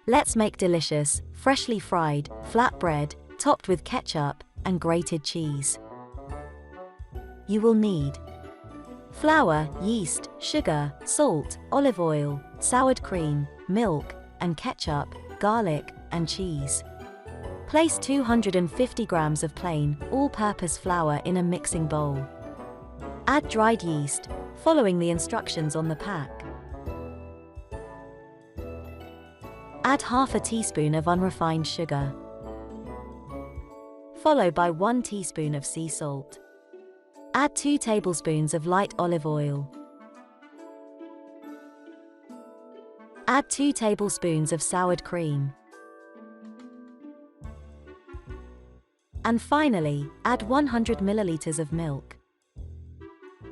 Let's make delicious, freshly fried, flatbread, topped with ketchup and grated cheese. You will need flour, yeast, sugar, salt, olive oil, sour cream, milk, and ketchup, garlic, and cheese. Place 250 grams of plain, all-purpose flour in a mixing bowl. Add dried yeast, following the instructions on the pack. Add half a teaspoon of unrefined sugar, followed by 1 teaspoon of sea salt. Add 2 tablespoons of light olive oil. Add 2 tablespoons of sour cream. And finally, add 100 milliliters of milk.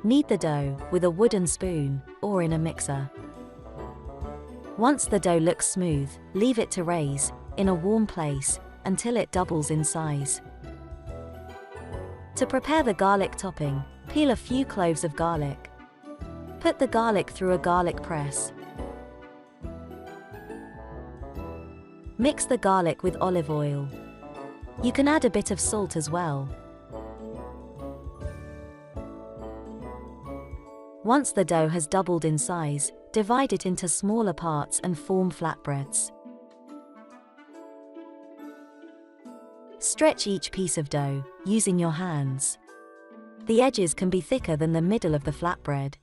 Knead the dough with a wooden spoon or in a mixer. Once the dough looks smooth, leave it to raise in a warm place until it doubles in size. To prepare the garlic topping, peel a few cloves of garlic. Put the garlic through a garlic press. Mix the garlic with olive oil. You can add a bit of salt as well. Once the dough has doubled in size, divide it into smaller parts and form flatbreads. Stretch each piece of dough, using your hands. The edges can be thicker than the middle of the flatbread.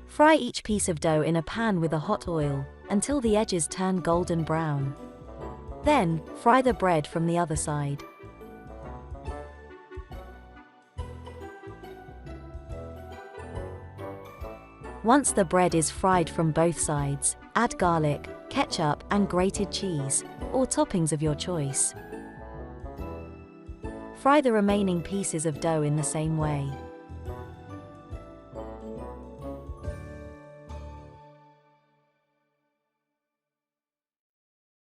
Fry each piece of dough in a pan with a hot oil, until the edges turn golden brown. Then, fry the bread from the other side. Once the bread is fried from both sides, add garlic, ketchup, and grated cheese, or toppings of your choice. Fry the remaining pieces of dough in the same way.